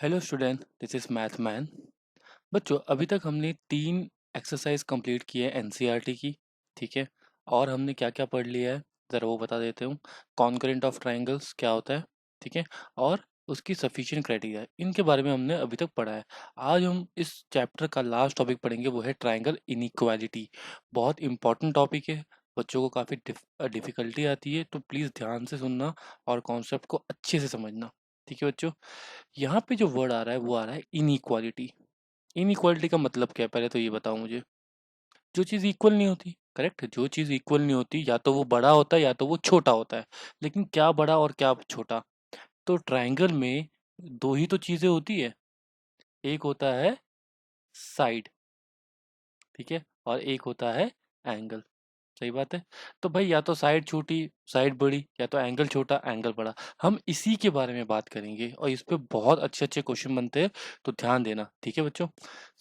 Hello student, this is math man. बच्चों, अभी तक हमने 3 एक्सरसाइज कंप्लीट की है एनसीईआरटी की। ठीक है। और हमने क्या क्या पढ़ लिया है ज़रा वो बता देते हूँ। कॉन्करेंट ऑफ ट्राइंगल्स क्या होता है, ठीक है, और उसकी सफिशिएंट क्राइटेरिया, इनके बारे में हमने अभी तक पढ़ा है। आज हम इस चैप्टर का लास्ट टॉपिक पढ़ेंगे, वो है ट्राइंगल इनइक्वालिटी। बहुत इंपॉर्टेंट टॉपिक है, बच्चों को काफ़ी डिफ़िकल्टी आती है, तो प्लीज़ ध्यान से सुनना और कॉन्सेप्ट को अच्छे से समझना। ठीक है बच्चों। यहाँ पे जो वर्ड आ रहा है वो आ रहा है इनइक्वालिटी। इनइक्वालिटी का मतलब क्या है, पहले तो ये बताओ मुझे। जो चीज़ इक्वल नहीं होती, करेक्ट, जो चीज़ इक्वल नहीं होती या तो वो बड़ा होता है या तो वो छोटा होता है। लेकिन क्या बड़ा और क्या छोटा? तो ट्रायंगल में दो ही तो चीज़ें होती है। एक होता है साइड, ठीक है, और एक होता है एंगल। सही बात है। तो भाई या तो साइड छोटी साइड बड़ी, या तो एंगल छोटा एंगल बड़ा। हम इसी के बारे में बात करेंगे और इस पे बहुत अच्छे अच्छे क्वेश्चन बनते हैं, तो ध्यान देना। ठीक है बच्चों।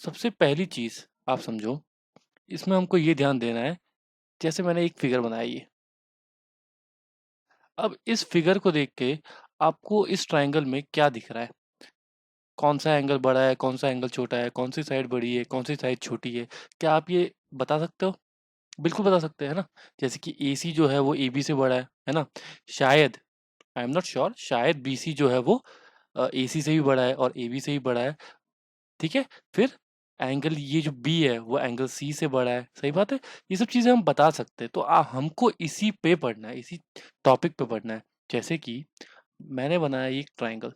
सबसे पहली चीज आप समझो, इसमें हमको ये ध्यान देना है, जैसे मैंने एक फिगर बनाया ये। अब इस फिगर को देख के आपको इस ट्रायंगल में क्या दिख रहा है? कौन सा एंगल बड़ा है, कौन सा एंगल छोटा है, कौन सी साइड बड़ी है, कौन सी साइड छोटी है? क्या आप ये बता सकते हो? बिल्कुल बता सकते हैं ना। जैसे कि AC जो है वो AB से बड़ा है ना। शायद, आई एम नॉट श्योर, शायद BC जो है वो AC से भी बड़ा है और AB से भी बड़ा है। ठीक है। फिर एंगल ये जो B है वो एंगल C से बड़ा है। सही बात है। ये सब चीजें हम बता सकते हैं, तो हमको इसी पे पढ़ना है, इसी टॉपिक पे पढ़ना है। जैसे कि मैंने बनाया ये एक ट्राइंगल,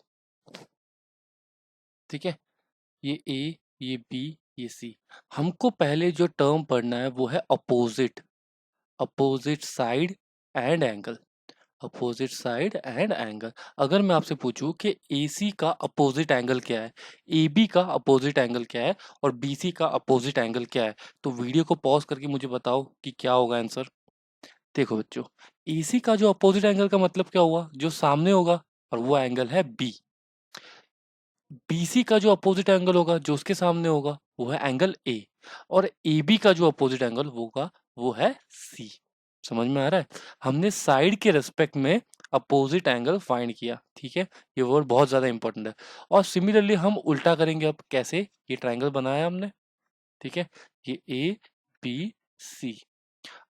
ठीक है, ये A, ये B, ये C। हमको पहले जो टर्म पढ़ना है वो है opposite, opposite side and angle. Opposite side and angle. अगर मैं आपसे पूछूं कि AC का अपोजिट एंगल क्या है, AB का अपोजिट एंगल क्या है और BC का अपोजिट एंगल क्या है, तो वीडियो को पॉज करके मुझे बताओ कि क्या होगा आंसर। देखो बच्चों, AC का जो अपोजिट एंगल का मतलब क्या हुआ, जो सामने होगा, और वो एंगल है B। BC का जो अपोजिट एंगल होगा, जो उसके सामने होगा, वो है एंगल A। और AB का जो अपोजिट एंगल होगा वो है C। समझ में आ रहा है? हमने साइड के रेस्पेक्ट में अपोजिट एंगल फाइंड किया। ठीक है। ये वर्ड बहुत ज्यादा इंपॉर्टेंट है। और सिमिलरली हम उल्टा करेंगे। अब कैसे? ये ट्रायंगल बनाया हमने, ठीक है, ये ABC।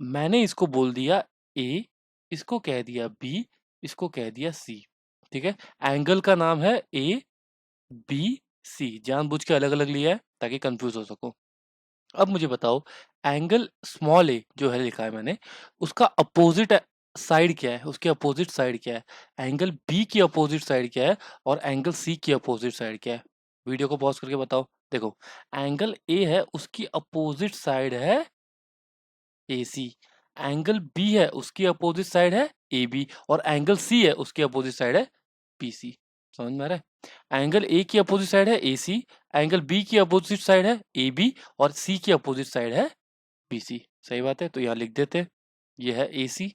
मैंने इसको बोल दिया A, इसको कह दिया B, इसको कह दिया C। ठीक है। एंगल का नाम है ABC, जानबूझ के अलग अलग लिया है ताकि कंफ्यूज हो सको। अब मुझे बताओ, एंगल स्मॉल a जो है लिखा है मैंने, उसका अपोजिट साइड क्या है, उसके अपोजिट साइड क्या है? एंगल B की अपोजिट साइड क्या है और एंगल C की अपोजिट साइड क्या है? वीडियो को पॉज करके बताओ। देखो, एंगल A है, उसकी अपोजिट साइड है AC। एंगल B है, उसकी अपोजिट साइड है AB। और एंगल C है, उसकी अपोजिट साइड है BC। समझ में आ रहा है? एंगल A की अपोजिट साइड है AC, एंगल B की अपोजिट साइड है AB, और C की अपोजिट साइड है BC। सही बात है। तो यहाँ लिख देते हैं, ये है AC,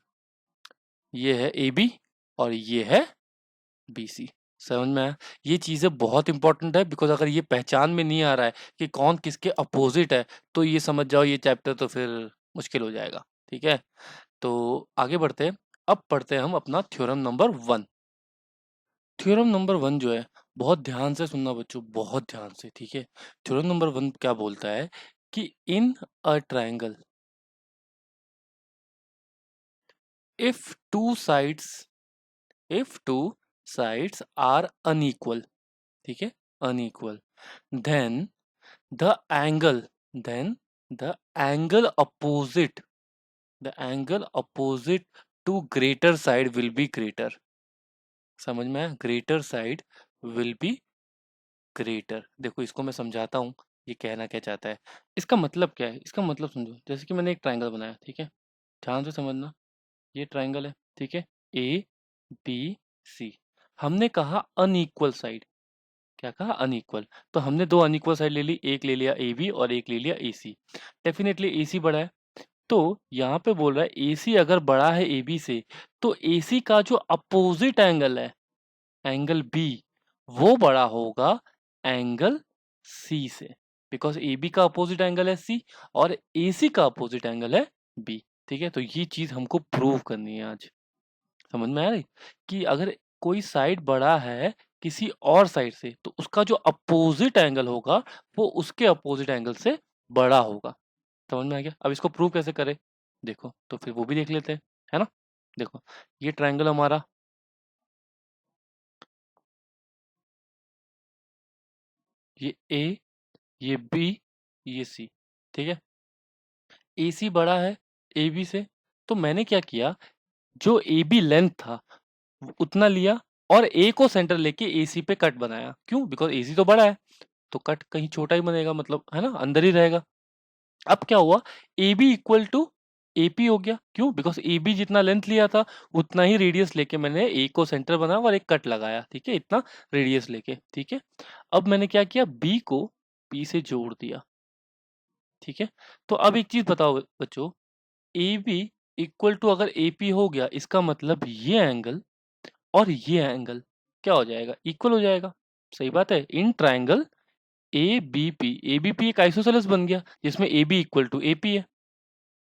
ये है AB, और ये है BC। समझ में आया? ये चीजें बहुत इंपॉर्टेंट है, बिकॉज अगर ये पहचान में नहीं आ रहा है कि कौन किसके अपोजिट है, तो ये समझ जाओ ये चैप्टर तो फिर मुश्किल हो जाएगा। ठीक है। तो आगे बढ़ते हैं। अब पढ़ते हैं हम अपना थ्योरम नंबर 1। थ्योरम नंबर 1 जो है, बहुत ध्यान से सुनना बच्चों, बहुत ध्यान से, ठीक है। थ्योरम नंबर 1 क्या बोलता है कि in a triangle, if two sides, if two sides are unequal, ठीक है, unequal, then the angle, then the angle opposite, the angle opposite to greater side will be greater. समझ में आया? Greater side will be greater. देखो, इसको मैं समझाता हूँ, ये कहना क्या चाहता है। इसका मतलब क्या है, इसका मतलब समझो। जैसे कि मैंने एक ट्रायंगल बनाया, ठीक है, ध्यान से समझना। ये ट्रायंगल है, ठीक है, ABC। हमने कहा अनइक्वल साइड। क्या कहा? अनइक्वल। तो हमने दो अनइक्वल साइड ले ली, एक ले लिया AB और एक ले लिया AC। डेफिनेटली AC बड़ा है। तो यहाँ पे बोल रहा है AC अगर बड़ा है AB से, तो AC का जो अपोजिट एंगल है, एंगल B, वो बड़ा होगा एंगल C से। बिकॉज AB का अपोजिट एंगल है C और AC का अपोजिट एंगल है B। ठीक है। तो ये चीज हमको प्रूव करनी है आज। समझ में आ रही कि अगर कोई साइड बड़ा है किसी और साइड से, तो उसका जो अपोजिट एंगल होगा वो उसके अपोजिट एंगल से बड़ा होगा। समझ में आ गया? अब इसको प्रूव कैसे करें? देखो, तो फिर वो भी देख लेते हैं, है ना? देखो, ये ट्रायंगल हमारा, ये ए, ये बी, ये सी, ठीक है? AC बड़ा है AB से, तो मैंने क्या किया, जो AB लेंथ था उतना लिया और A को सेंटर लेके AC पे कट बनाया। क्यों? बिकॉज़ AC तो बड़ा है, तो कट कहीं छोटा ही बनेगा, मतलब है ना, अंदर ही रहेगा। अब क्या हुआ, AB इक्वल टू AP हो गया। क्यों? बिकॉज़ AB जितना लेंथ लिया था उतना ही रेडियस लेके मैंने A को सेंटर बनाया और एक कट लगाया, ठीक है? इतना रेडियस लेके, ठीक है? अब मैंने क्या किया, B को B से जोड़ दिया, ठीक है? तो अब एक चीज़ बताओ बच्चों, AB इक्वल टू अगर AP हो गया, इसका मतलब ये एंगल और ये एंगल क्या हो जाएगा, इक्वल हो जाएगा। सही बात है। इन ट्राइंगल ABP एक आइसोसेलेस बन गया जिसमें AB इक्वल टू AP है।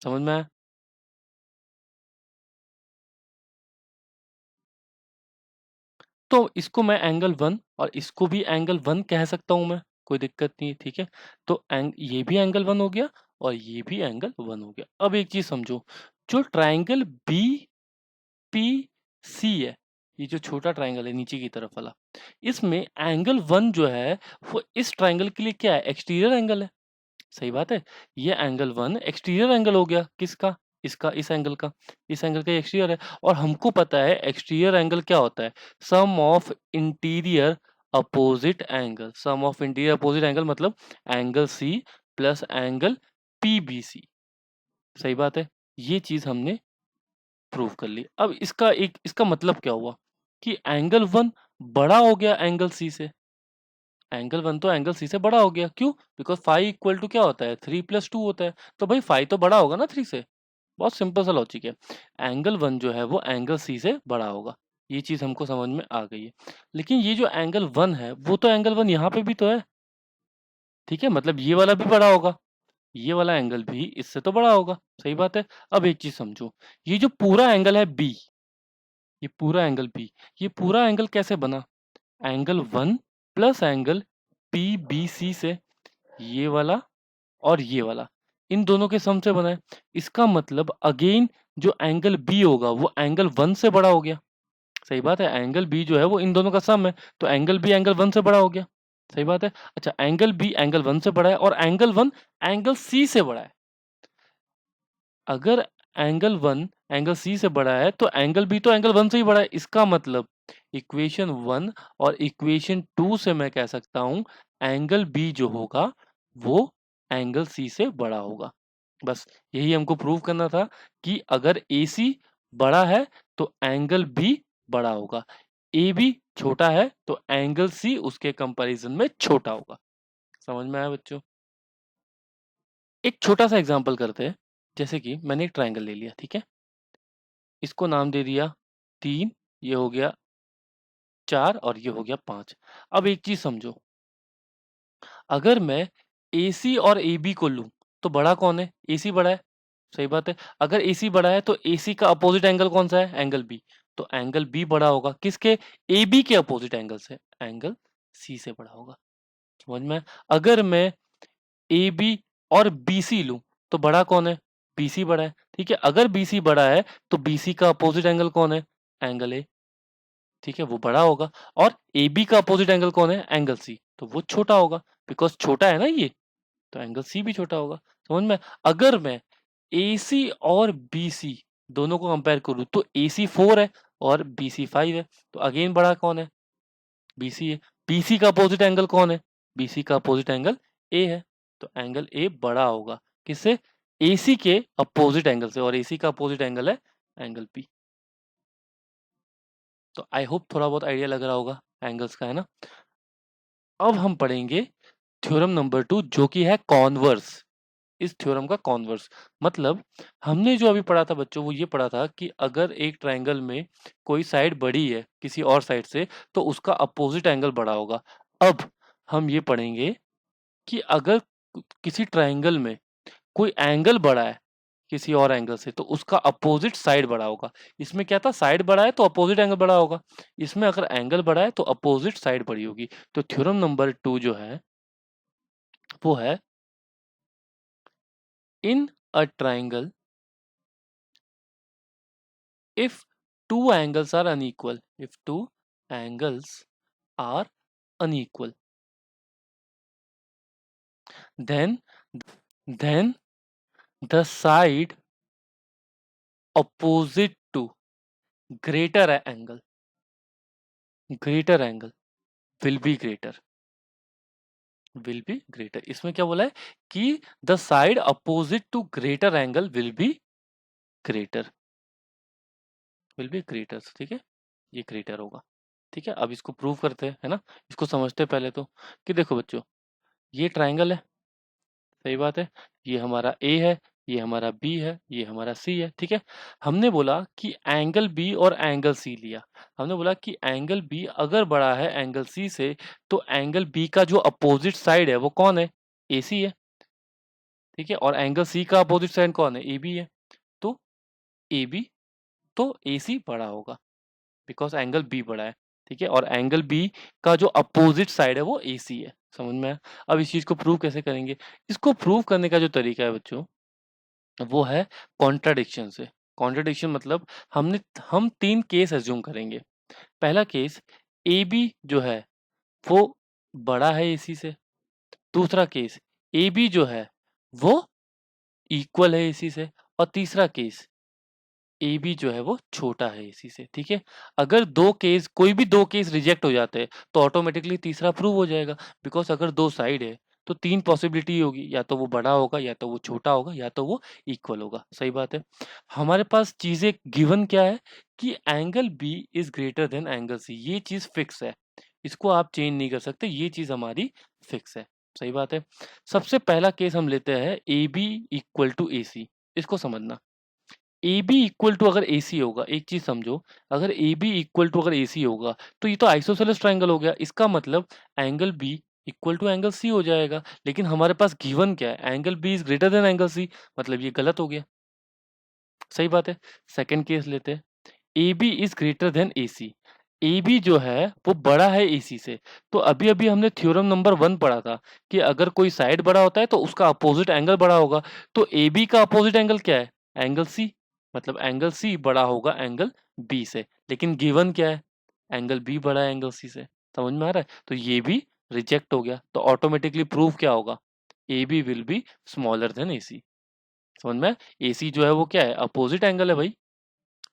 समझ में आया? तो इसको मैं एंगल 1 और इसको भी एंगल 1 कह सकता हूं मैं, कोई दिक्कत नहीं है, ठीक है? तो ये भी एंगल 1 हो गया और ये भी एंगल 1 हो गया। अब एक चीज समझो, जो ट्राइंगल BPC है, ये जो छोटा ट्राइंगल है नीचे की तरफ वाला, इसमें एंगल 1 जो है वो इस ट्राइंगल के लिए क्या है, एक्सटीरियर एंगल है। सही बात है। ये एंगल 1 एक्सटीरियर एंगल हो गया, किसका, इसका, इस एंगल का, इस एंगल का एक्सटीरियर है। और हमको पता है एक्सटीरियर एंगल क्या होता है, sum of interior opposite angle. Sum of interior opposite angle मतलब angle C plus angle PBC। सही बात है। ये चीज हमने प्रूव कर ली। अब इसका मतलब क्या हुआ कि एंगल 1 बड़ा हो गया एंगल C से। एंगल 1 तो एंगल C से बड़ा हो गया। क्यों? बिकॉज़ फाई इक्वल टू क्या होता है, 3 प्लस 2 होता है। तो भाई फाई तो बड़ा होगा ना 3 से। बहुत सिंपल सा लॉजिक है। एंगल 1 जो है वो एंगल C से बड़ा होगा। ये चीज़ हमको समझ में आ गई है। लेकिन ये जो एंगल 1 है वो तो एंगल 1 यहाँ पे भी तो है। ठीक है? मतलब ये वाला भी बड़ा होगा। ये वाला एंगल भी इससे तो बड़ा होगा। सही बात है। अब एक चीज़ समझो, ये जो पूरा एंगल है B, ये पूरा एंगल B, ये पूरा एंगल कैसे बना? एंगल 1 प्लस एंगल PBC से, ये वाला और ये वाला, इन दोनों के सम से बना है। इसका मतलब अगेन जो एंगल B होगा वो एंगल 1 से बड़ा हो गया। सही बात है। एंगल B जो है वो इन दोनों का सम है, तो एंगल B एंगल 1 से बड़ा हो गया। सही बात है। अच्छा, एंगल B एंगल 1 से बड़ा है और एंगल 1 एंगल C से बड़ा है। अगर एंगल 1 एंगल C से बड़ा है तो एंगल B तो एंगल 1 से ही बड़ा है। इसका मतलब इक्वेशन 1 और इक्वेशन 2 से मैं कह सकता हूं एंगल B जो होगा वो एंगल C से बड़ा होगा। बस यही हमको प्रूव करना था कि अगर AC बड़ा है तो एंगल B बड़ा होगा, AB छोटा है तो एंगल C उसके कंपैरिजन में छोटा होगा। समझ में आया बच्चों? एक छोटा सा एग्जांपल करते हैं। जैसे कि मैंने एक ट्रायंगल ले लिया, ठीक है? इसको नाम दे दिया 3, ये हो गया 4 और ये हो गया 5। अब एक चीज़ समझो, अगर मैं AC और AB को लूँ, तो बड़ा कौन है? AC बड़ा है। सही बात है। अगर AC बड़ा है तो AC का अपोज़िट एंगल कौन-सा है? Angle B। तो एंगल B बड़ा होगा किसके? AB के अपोज़िट एंगल से। एंगल C से बड़ा होगा। समझ में आया? अगर मैं AB और BC लूँ, तो बड़ा कौन है? BC बड़ा है। ठीक है? अगर BC बड़ा है, तो BC का अपोज़िट एंगल कौन है? Angle A। ठीक है? वो बड़ा होगा। और AB का अपोज़िट एंगल कौन है? Angle C। तो वो छोटा होगा, बिकॉज़ छोटा है ना ये, तो एंगल C भी छोटा होगा। समझ में आया? अगर मैं AC और BC दोनों को कंपेयर करूँ, तो AC 4 है और BC 5 है। तो अगेन बड़ा कौन है? BC है। BC का अपोज़िट एंगल कौन है? BC का अपोज़िट एंगल A है। तो एंगल A बड़ा होगा। किससे? AC के अपोज़िट एंगल से, और AC का अपोज़िट एंगल है एंगल P। तो आई होप थोड़ा बहुत आइडिया लग रहा होगा एंगल्स का, है ना? अब हम पढ़ेंगे थ्योरम नंबर 2, जो कि है कॉन्वर्स। इस थ्योरम का कॉन्वर्स मतलब हमने जो अभी पढ़ा था बच्चों, वो ये पढ़ा था कि अगर एक ट्रायंगल में कोई साइड बड़ी है किसी और साइड से, तो उसका अपोजिट एंगल बड़ा होगा। अब हम ये पढ़ेंगे कि अगर किसी ट्रायंगल में कोई एंगल बड़ा है, किसी और एंगल से, तो उसका अपोजिट साइड बड़ा होगा। इसमें क्या था, साइड बड़ा है तो अपोजिट एंगल बड़ा होगा, इसमें अगर एंगल बड़ा है तो अपोजिट साइड बड़ी होगी। तो थ्योरम नंबर 2 जो है वो है, in a triangle if two angles are unequal, if two angles are unequal, then then the side opposite to greater angle, greater angle will be greater, will be greater। इसमें क्या बोला है कि the side opposite to greater angle will be greater, will be greater, ठीक है, ये greater होगा। ठीक है, अब इसको प्रूव करते हैं, है ना। इसको समझते हैं पहले तो, कि देखो बच्चों, ये ट्राइंगल है, सही बात है, ये हमारा ए है, ये हमारा बी है, ये हमारा सी है। ठीक है, हमने बोला कि एंगल बी और एंगल सी लिया, हमने बोला कि एंगल बी अगर बड़ा है एंगल सी से, तो एंगल बी का जो अपोजिट साइड है वो कौन है, ए सी है। ठीक है, और एंगल सी का अपोजिट साइड कौन है, ए बी है। तो ए बी, तो ए सी बड़ा होगा, बिकॉज एंगल बी बड़ा है। ठीक है, और एंगल बी का जो अपोजिट साइड है वो ए सी है। समझ में आया। अब इस चीज को प्रूव कैसे करेंगे, इसको प्रूव करने का जो तरीका है बच्चों, वो है कॉन्ट्राडिक्शन से। कॉन्ट्राडिक्शन मतलब हम तीन केस एज्यूम करेंगे। पहला केस, ए बी जो है वो बड़ा है एसी से। दूसरा केस, ए बी जो है वो इक्वल है एसी से। और तीसरा केस, ए बी जो है वो छोटा है एसी से। ठीक है, अगर दो केस, कोई भी दो केस रिजेक्ट हो जाते हैं तो ऑटोमेटिकली तीसरा प्रूव हो जाएगा, बिकॉज अगर दो साइड है तो तीन पॉसिबिलिटी होगी, या तो वो बड़ा होगा, या तो वो छोटा होगा, या तो वो इक्वल होगा। सही बात है। हमारे पास चीजें गिवन क्या है, कि angle B is greater than angle C, ये चीज फिक्स है, इसको आप चेंज नहीं कर सकते, ये चीज हमारी फिक्स है। सही बात है। सबसे पहला केस हम लेते हैं ए बी इक्वल टू ए सी। इसको समझना, ए बी इक्वल टू अगर ए सी होगा, एक चीज समझो, अगर ए बी इक्वल टू अगर ए सी होगा तो ये तो आइसोसेलेस ट्राइंगल हो गया, इसका मतलब angle B equal to angle C हो जाएगा। लेकिन हमारे पास गिवन क्या है, angle B is greater than angle C, मतलब ये गलत हो गया। सही बात है। सेकंड केस लेते हैं, A B is greater than A C. A B जो है वो बड़ा है ए सी से। तो अभी अभी हमने थ्योरम नंबर 1 पढ़ा था कि अगर कोई साइड बड़ा होता है तो उसका अपोजिट एंगल बड़ा होगा। तो ए बी का अपोजिट एंगल क्या है, एंगल सी, मतलब एंगल सी बड़ा होगा एंगल बी से। लेकिन गिवन क्या है, एंगल बी बड़ा है एंगल सी से। समझ में आ रहा है। तो ये भी रिजेक्ट हो गया, तो ऑटोमेटिकली प्रूफ क्या होगा, A B will be smaller than A C. समझ में, ए सी जो है वो क्या है, अपोजिट एंगल है भाई।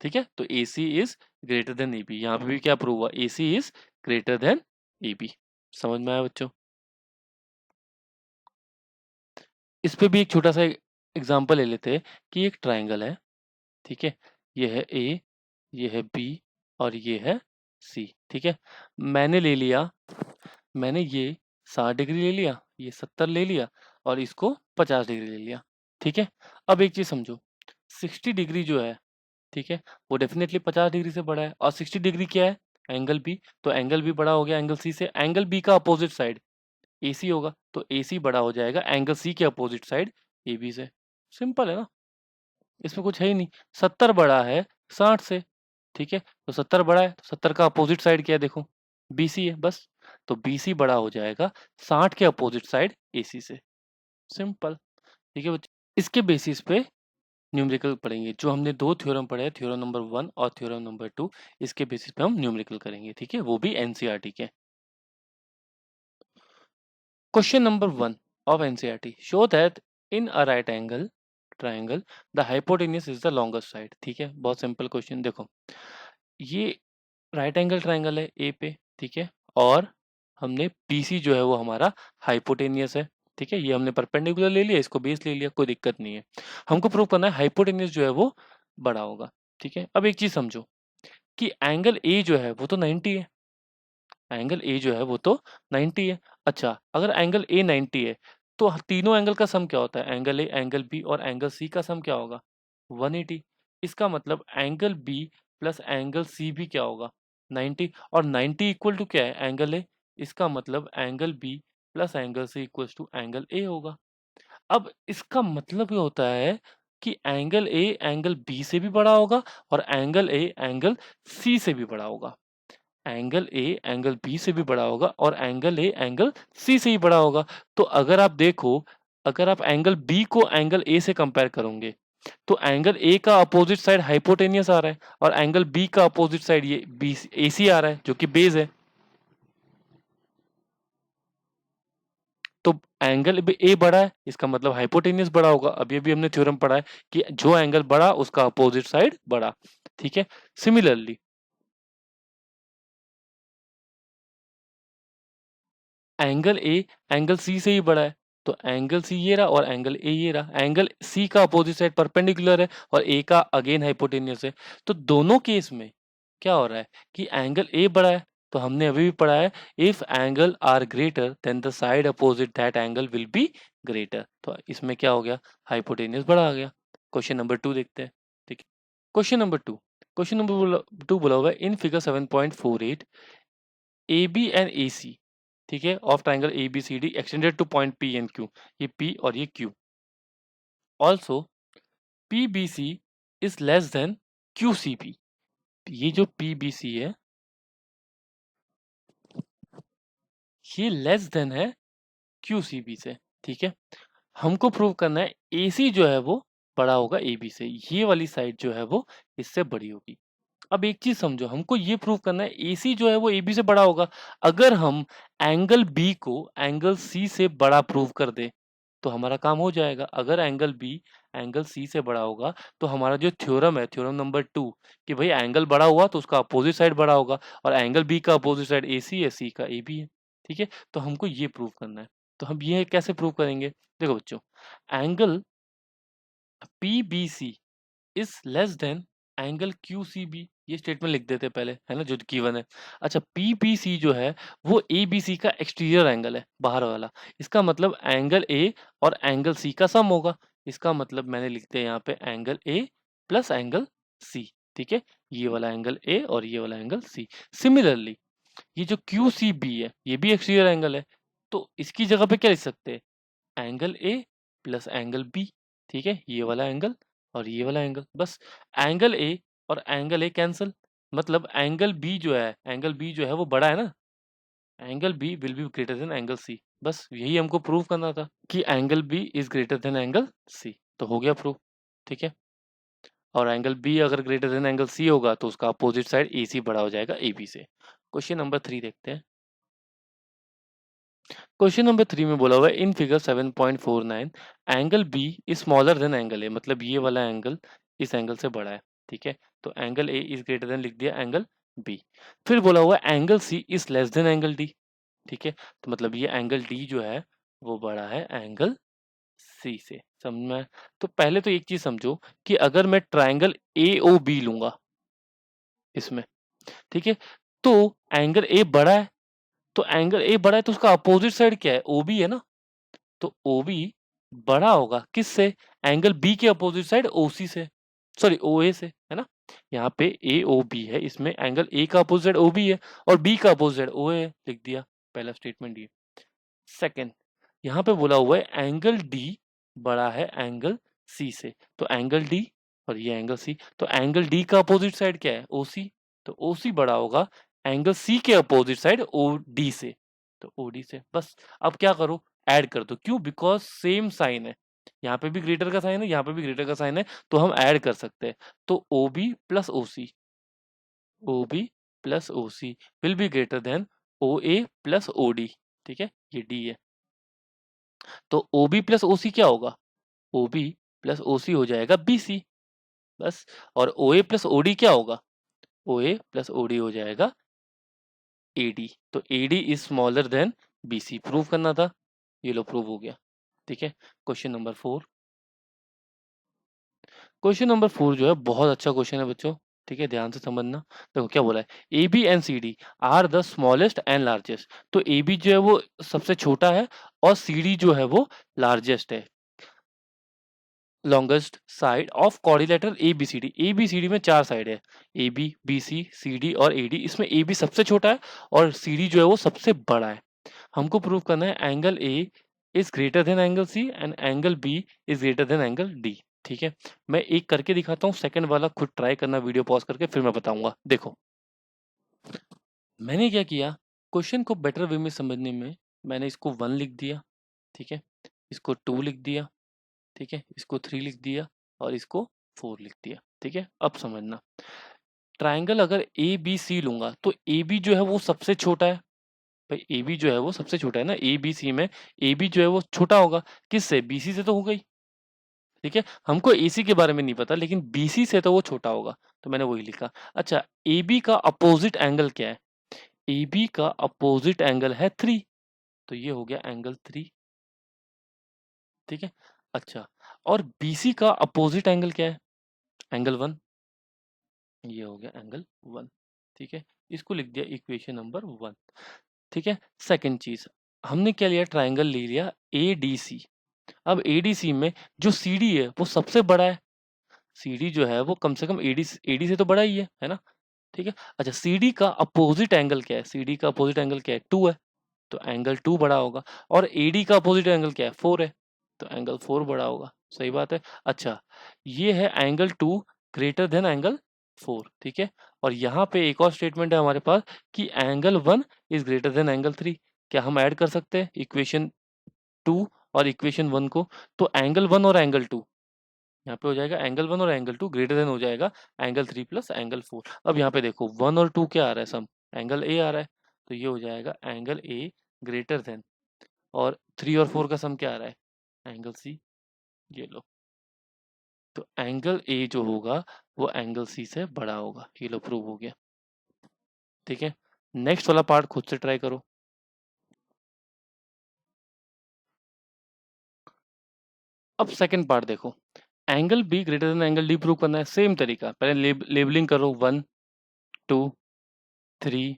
ठीक है, तो A C is greater than A B, यहाँ पे भी क्या प्रूव हुआ, A C is greater than A B. समझ में आया बच्चों। इस पे भी एक छोटा सा एग्जांपल ले लेते हैं कि एक ट्राइंगल है। ठीक है, ये है ए, ये है बी, और ये है सी। ठीक है, मैंने ले लिया, मैंने ये 60 डिग्री ले लिया, ये 70 ले लिया, और इसको 50 डिग्री ले लिया। ठीक है, अब एक चीज समझो, 60 डिग्री जो है, ठीक है, वो डेफिनेटली 50 डिग्री से बड़ा है, और 60 डिग्री क्या है, एंगल बी। तो एंगल बी बड़ा हो गया एंगल सी से। एंगल बी का अपोजिट साइड ए सी होगा, तो ए सी बड़ा हो जाएगा एंगल सी के अपोजिट साइड ए बी से। सिंपल है ना, इसमें कुछ है ही नहीं। 70 बड़ा है 60 से। ठीक है, तो 70 बड़ा है तो 70 का अपोजिट साइड क्या है, देखो बी सी है बस। तो बी सी बड़ा हो जाएगा 60 के अपोजिट साइड ए सी से। सिंपल। ठीक है बच्चे, इसके बेसिस पे न्यूमेरिकल पढ़ेंगे। जो हमने दो थ्योरम पढ़े हैं, थ्योरम नंबर 1 और थ्योरम नंबर 2, इसके बेसिस पे हम न्यूमेरिकल करेंगे। ठीक है, वो भी एनसीईआरटी के। Question number 1 of NCERT, show that in a right angle triangle the hypotenuse is the longest side. ठीक है, बहुत सिंपल क्वेश्चन। देखो, ये राइट एंगल ट्राइंगल है ए पे। ठीक है, और हमने पीसी जो है वो हमारा हाइपोटेनियस है। ठीक है, ये हमने परपेंडिकुलर ले लिया, इसको बेस ले लिया, कोई दिक्कत नहीं है। हमको प्रूव करना है हाइपोटेनियस जो है वो बड़ा होगा। ठीक है, अब एक चीज समझो कि एंगल ए जो है वो तो 90 है, एंगल ए जो है वो तो 90 है। अच्छा, अगर एंगल ए 90 है तो तीनों एंगल का सम क्या होता है, एंगल ए, एंगल बी और एंगल सी का सम क्या होगा, 180। इसका मतलब angle B plus angle C भी क्या होगा, 90। और 90 इक्वल टू क्या है, एंगल ए। इसका मतलब angle B plus angle C equal to angle A होगा। अब इसका मतलब ये होता है, कि एंगल ए एंगल बी से भी बड़ा होगा और एंगल ए एंगल सी से भी बड़ा होगा। एंगल ए एंगल बी से भी बड़ा होगा और एंगल ए एंगल सी से ही बड़ा होगा। तो अगर आप देखो, अगर आप एंगल बी को एंगल ए से कंपेयर करोगे तो एंगल ए का अपोजिट साइड हाइपोटेनियस आ रहा है और एंगल बी का अपोजिट साइड ये बी एसी आ रहा है जो कि बेस है। तो एंगल ए बड़ा है, इसका मतलब हाइपोटेनियस बड़ा होगा। अभी अभी हमने थ्योरम पढ़ा है कि जो एंगल बड़ा उसका अपोजिट साइड बड़ा। ठीक है, similarly angle A angle C से ही बड़ा है, तो एंगल सी ये रहा और एंगल ए ये रहा। एंगल सी का अपोजिट साइड परपेंडिकुलर है और ए का अगेन हाइपोटेनियस है। तो दोनों केस में क्या हो रहा है कि एंगल ए बड़ा है, तो हमने अभी भी पढ़ा है if angle are greater than the side opposite that angle will be greater. तो इसमें क्या हो गया, हाइपोटेनियस बड़ा आ गया। क्वेश्चन नंबर 2 देखते हैं। ठीक है, क्वेश्चन नंबर 2, क्वेश्चन नंबर 2 बोला हुआ है in figure 7.48 A B and A C, ठीक है, of triangle A B C D extended to point P and Q. ये पी और ये Q. Also P B C is less than Q C B. ये जो P B C है ये less than है क्यू सी बी से। ठीक है, हमको प्रूव करना है ए सी जो है वो बड़ा होगा ए बी से, ये वाली साइड जो है वो इससे बड़ी होगी। अब एक चीज समझो, हमको ये प्रूव करना है AC जो है वो AB से बड़ा होगा। अगर हम एंगल B को एंगल C से बड़ा प्रूव कर दे तो हमारा काम हो जाएगा। अगर एंगल B एंगल C से बड़ा होगा तो हमारा जो थ्योरम है, थ्योरम नंबर 2, कि भाई एंगल बड़ा हुआ तो उसका अपोजिट साइड बड़ा होगा और एंगल B का अपोजिट साइड AC है, C का AB है। ठीक है, तो हमको ये प्रूव करना है। तो हम ये कैसे प्रूव करेंगे, देखो बच्चों, angle PBC is less than angle QCB, ये स्टेटमेंट लिख देते हैं पहले, है ना, जो गिवन है। अच्छा, PBC जो है वो ABC का एक्सटीरियर एंगल है, बाहर वाला। इसका मतलब एंगल A और एंगल C का सम होगा। इसका मतलब मैंने लिख दिया यहाँ पे angle A plus angle C। ठीक है, ये वाला एंगल A और ये वाला एंगल C। सिमिलरली ये जो QCB है ये भी एक्सटीरियर एंगल है, तो इसकी जगह पे क्या लिख सकते हैं, angle A plus angle B. ठीक है, ये वाला एंगल और ये वाला एंगल, बस एंगल ए और एंगल ए कैंसिल, मतलब एंगल बी जो है, एंगल बी जो है वो बड़ा है ना, angle B will be greater than angle C. बस यही हमको प्रूव करना था कि angle B is greater than angle C, तो हो गया प्रूव। ठीक है, और एंगल बी अगर ग्रेटर देन एंगल सी होगा तो उसका अपोजिट साइड ए सी बड़ा हो जाएगा ए बी से। क्वेश्चन नंबर 3 देखते हैं। क्वेश्चन नंबर 3 में बोला हुआ है in figure 7.49 angle B is smaller than angle A, मतलब ये वाला एंगल इस एंगल से बड़ा है। ठीक है, तो angle A is greater than लिख दिया एंगल बी। फिर बोला हुआ है angle C is less than angle D. ठीक है, तो मतलब ये एंगल डी जो है वो बड़ा है एंगल सी से, समझ में? तो पहले तो एक चीज समझो कि अगर मैं ट्राइंगल ए ओ बी लूंगा इसमें, ठीक है, तो एंगल ए बड़ा है, तो एंगल ए बड़ा है तो उसका अपोजिट साइड क्या है, ओ बी है ना। तो OB बड़ा होगा किससे, एंगल B के अपोजिट साइड OC से, सॉरी OA से, है ना। यहाँ पे AOB है, इसमें एंगल A का अपोजिट साइड OB है और B का अपोजिट साइड OA है, लिख दिया पहला स्टेटमेंट ये। सेकंड, यहाँ पे बोला हुआ है एंगल D बड़ा है एंगल C से, तो एंगल D और ये एंगल C, तो एंगल D का अपोजिट साइड क्या है, OC, तो OC बड़ा होगा एंगल C के अपोजिट साइड OD से, तो OD से। बस अब क्या करो, ऐड कर दो, क्यों, बिकॉज सेम साइन है, यहाँ पे भी ग्रेटर का साइन है, यहाँ पे भी ग्रेटर का साइन है, तो हम ऐड कर सकते हैं। तो OB plus OC, OB plus OC will be greater then OA plus OD। ठीक है, ये D है, तो OB प्लस OC क्या होगा, OB प्लस OC हो जाएगा BC, बस। और OA प्लस OD क्या होगा, OA प्लस OD हो जाएगा AD, तो AD is smaller then BC, prove करना था, ये लो प्रूव हो गया। ठीक है, क्वेश्चन नंबर 4। क्वेश्चन नंबर 4 जो है बहुत अच्छा क्वेश्चन है बच्चों, ठीक है, ध्यान से समझना। देखो क्या बोला है, A B and C D are the smallest and largest, तो ए बी जो है वो सबसे छोटा है और सी डी जो है वो लार्जेस्ट है, longest side of quadrilateral A B C D. A B C D में 4 साइड है, A B B C D और ए डी, इसमें ए बी सबसे छोटा है और सी डी जो है वो सबसे बड़ा है। हमको प्रूव करना है angle A is greater than angle C and angle B is greater than angle D. ठीक है, मैं एक करके दिखाता हूँ, सेकंड वाला खुद ट्राई करना वीडियो पॉज करके, फिर मैं बताऊंगा। देखो मैंने क्या किया, क्वेश्चन को बेटर वे में समझने में मैंने इसको 1 लिख दिया, ठीक है, इसको 2 लिख दिया, ठीक है, इसको 3 लिख दिया और इसको 4 लिख दिया, ठीक है। अब समझना, ट्राइंगल अगर ए बी सी लूंगा तो ए बी जो है वो सबसे छोटा है, भाई ए बी जो है वो सबसे छोटा है ना, ए बी सी में ए बी जो है वो छोटा होगा, किससे, बी सी से तो होगा ही, ठीक है। हमको ए सी के बारे में नहीं पता, लेकिन बी सी से तो वो छोटा होगा, तो मैंने वही लिखा। अच्छा, ए बी का अपोजिट एंगल क्या है, ए बी का अपोजिट एंगल है 3, तो ये हो गया एंगल 3, ठीक है। अच्छा, और बी सी का अपोजिट एंगल क्या है, एंगल 1, ये हो गया एंगल 1, ठीक है। इसको लिख दिया इक्वेशन नंबर 1, ठीक है। सेकंड चीज, हमने क्या लिया, ट्राइंगल ले लिया ए डी सी। अब ए डी सी में जो सी डी है वो सबसे बड़ा है, सी डी जो है वो कम से कम एडी से तो बड़ा ही है ना, ठीक है। अच्छा, सी डी का अपोजिट एंगल क्या है, सी डी का अपोजिट एंगल क्या है, 2 है, तो एंगल 2 बड़ा होगा। और ए डी का अपोजिट एंगल क्या है, 4 है, तो एंगल 4 बड़ा होगा, सही बात है। अच्छा, ये है एंगल 2 ग्रेटर देन एंगल 4, ठीक है। और यहाँ पे एक और स्टेटमेंट है हमारे पास कि angle 1 is greater than angle 3। क्या हम ऐड कर सकते हैं इक्वेशन 2 और इक्वेशन 1 को, तो एंगल 1 और एंगल 2 यहाँ पे हो जाएगा, एंगल 1 और एंगल 2 ग्रेटर देन हो जाएगा एंगल 3 प्लस एंगल 4। अब यहाँ पे देखो 1 और 2 क्या आ रहा है, सम एंगल ए आ रहा है, तो ये हो जाएगा एंगल ए ग्रेटर देन, और 3 और 4 का सम क्या आ रहा है, एंगल सी, ये लो। तो एंगल ए जो होगा वो एंगल सी से बड़ा होगा, ये लो प्रूव हो गया, ठीक है। नेक्स्ट वाला पार्ट खुद से ट्राई करो। अब सेकंड पार्ट देखो, angle B greater than angle D prove करना है, सेम तरीका, पहले लेबलिंग करो, 1 2 3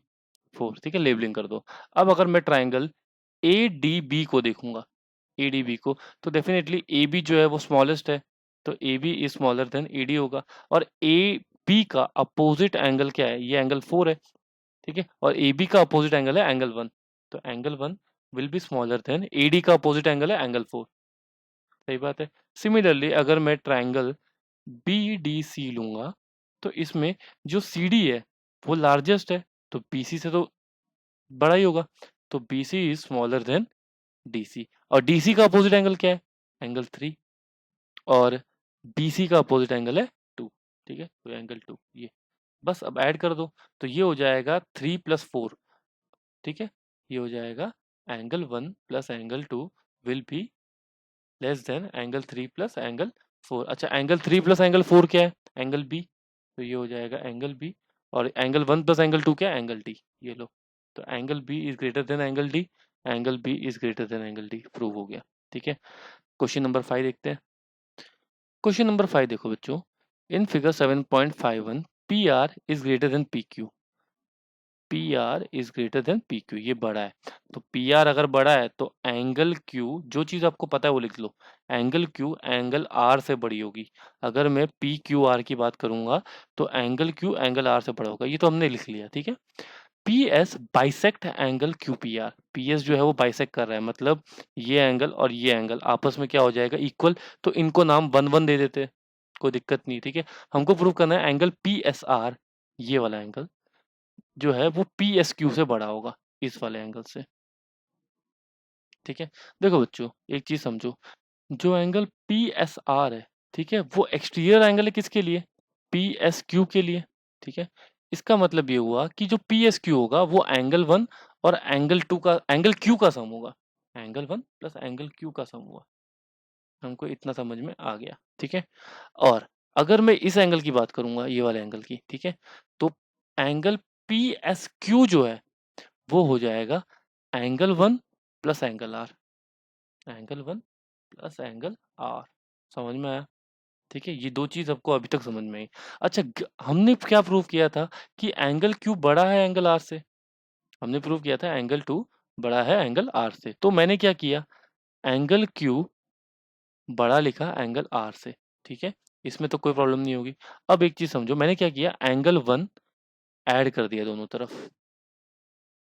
4, ठीक है, लेबलिंग कर दो। अब अगर मैं ट्राइंगल ए डी बी को देखूंगा, ए डी बी को, तो डेफिनेटली ए बी जो है वो स्मॉलेस्ट है, तो A B is smaller than A D होगा। और ए बी का अपोजिट एंगल क्या है, ये एंगल 4 है, ठीक है। और ए बी का अपोजिट एंगल है एंगल 1, तो angle 1 will be smaller than A D का अपोजिट एंगल है एंगल 4, सही बात है। सिमिलरली अगर मैं ट्राइंगल बी डी सी लूंगा, तो इसमें जो सी डी है वो लार्जेस्ट है, तो बी सी से तो बड़ा ही होगा, तो B C is smaller than D C. और डी सी का अपोजिट एंगल क्या है, एंगल 3, और बी सी का अपोजिट एंगल है 2, ठीक है, तो एंगल 2 ये, बस अब ऐड कर दो, तो ये हो जाएगा 3 प्लस 4, ठीक है, ये हो जाएगा angle 1 plus angle 2 will be less than angle 3 plus angle 4। अच्छा, एंगल 3 प्लस एंगल 4 क्या है, एंगल बी, तो ये हो जाएगा एंगल बी। और एंगल 1 प्लस एंगल 2 क्या है, एंगल डी, ये लो। तो angle B is greater than angle D, angle B is greater than angle D, prove हो गया, ठीक है। क्वेश्चन नंबर 5 देखते हैं। क्वेश्चन नंबर 5 देखो बच्चों, in figure 7.51 P R is greater then P Q, P R is greater then P Q, ये बड़ा है, तो पी आर अगर बड़ा है तो एंगल क्यू, जो चीज आपको पता है वो लिख लो, एंगल क्यू एंगल आर से बड़ी होगी। अगर मैं पी क्यू आर की बात करूंगा तो एंगल क्यू एंगल आर से बड़ा होगा, ये तो हमने लिख लिया, ठीक है। P S bisect angle Q P R, P S जो है वो बाइसेक्ट कर रहा है, मतलब ये एंगल और ये एंगल आपस में क्या हो जाएगा, इक्वल, तो इनको नाम 1 1 दे देते हैं, कोई दिक्कत नहीं, ठीक है। हमको प्रूव करना है एंगल पी एस आर, ये वाला एंगल जो है वो पी एस क्यू से बड़ा होगा, इस वाले एंगल से, ठीक है। देखो बच्चों एक चीज समझो, जो एंगल पी एस आर है, ठीक है, वो एक्सटीरियर एंगल है किसके लिए, पी एस क्यू के लिए, ठीक है। इसका मतलब ये हुआ कि जो पी एस क्यू होगा वो एंगल 1 और एंगल 2 का, एंगल क्यू का सम होगा, एंगल 1 प्लस एंगल क्यू का सम हुआ। हमको इतना समझ में आ गया, ठीक है। और अगर मैं इस एंगल की बात करूंगा, ये वाले एंगल की, ठीक है, तो एंगल पी एस क्यू जो है वो हो जाएगा angle 1 plus angle R, angle 1 plus angle R, समझ में आया, ठीक है। ये दो चीज आपको अभी तक समझ में आई। अच्छा, हमने क्या प्रूव किया था कि एंगल क्यू बड़ा है एंगल आर से, हमने प्रूव किया था एंगल 2 बड़ा है एंगल आर से, तो मैंने क्या किया, एंगल क्यू बड़ा लिखा एंगल आर से, ठीक है, इसमें तो कोई प्रॉब्लम नहीं होगी। अब एक चीज समझो, मैंने क्या किया, एंगल 1 ऐड कर दिया दोनों तरफ,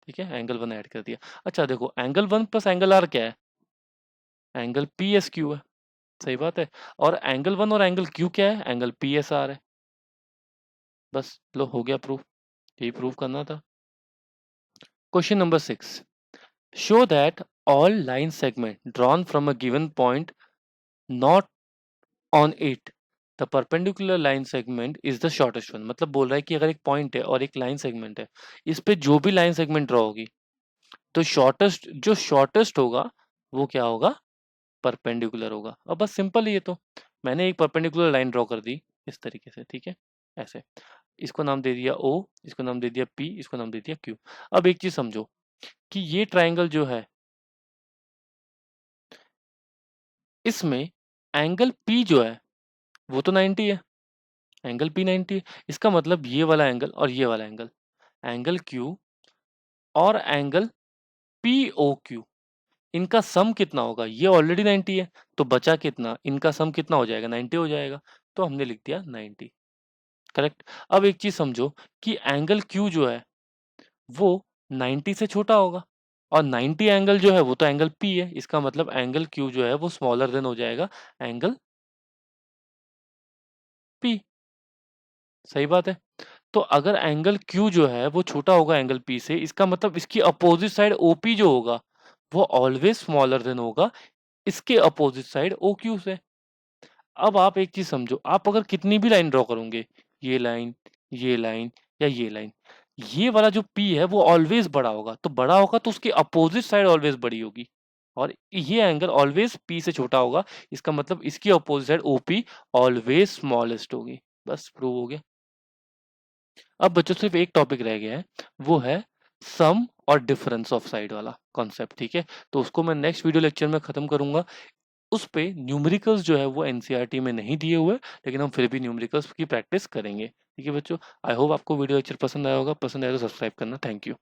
ठीक है, एंगल 1 ऐड कर दिया। अच्छा देखो, एंगल 1 प्लस एंगल आर क्या है, एंगल पी एस क्यू है, सही बात है। और एंगल 1 और एंगल Q क्या है? एंगल PSR है। बस लो हो गया प्रूफ, यही प्रूव करना था। Question number 6, show that all line segment drawn from a given point not on it the perpendicular line segment is the shortest one। मतलब बोल रहा है कि अगर एक पॉइंट है और एक लाइन सेगमेंट है, इस पे जो भी लाइन सेगमेंट ड्रॉ होगी तो जो शॉर्टेस्ट होगा वो क्या होगा? परपेंडिकुलर होगा। अब बस सिंपल है ये तो। मैंने एक परपेंडिकुलर लाइन ड्रॉ कर दी इस तरीके से, ठीक है, ऐसे। इसको नाम दे दिया O, इसको नाम दे दिया P, इसको नाम दे दिया Q। अब एक चीज समझो कि ये ट्राइंगल जो है, इसमें एंगल P जो है वो तो 90 है, एंगल P 90 है। इसका मतलब ये वाला एंगल और ये वाला एंगल, एंगल Q और एंगल POQ, इनका सम कितना होगा? ये ऑलरेडी 90 है, तो बचा कितना? इनका सम कितना हो जाएगा? 90 हो जाएगा। तो हमने लिख दिया 90। करेक्ट। अब एक चीज समझो कि एंगल Q जो है वो 90 से छोटा होगा, और 90 एंगल जो है वो तो एंगल P है। इसका मतलब एंगल Q जो है वो स्मॉलर देन हो जाएगा एंगल P। सही बात है। तो अगर एंगल Q जो है वो छोटा होगा एंगल P से, इसका मतलब इसकी अपोजिट साइड OP जो होगा वो ऑलवेज स्मॉलर देन होगा इसके अपोजिट साइड OQ से। अब आप एक चीज समझो, आप अगर कितनी भी लाइन ड्रॉ करोगे, ये लाइन, ये लाइन या ये लाइन, ये वाला जो P है वो ऑलवेज बड़ा होगा। तो बड़ा होगा तो उसकी अपोजिट साइड ऑलवेज बड़ी होगी, और ये एंगल ऑलवेज P से छोटा होगा। इसका मतलब इसकी opposite side OP always smallest होगी। बस प्रूव हो गया। अब बच्चों सिर्फ एक टॉपिक रह गया है, वो है सम और डिफरेंस ऑफ साइड वाला कॉन्सेप्ट, ठीक है। तो उसको मैं नेक्स्ट वीडियो लेक्चर में खत्म करूंगा। उस पे न्यूमेरिकल्स जो है वो एनसीईआरटी में नहीं दिए हुए, लेकिन हम फिर भी न्यूमेरिकल्स की प्रैक्टिस करेंगे, ठीक है बच्चों। आई होप आपको वीडियो लेक्चर पसंद आया होगा। पसंद आया तो सब्सक्राइब करना। Thank you.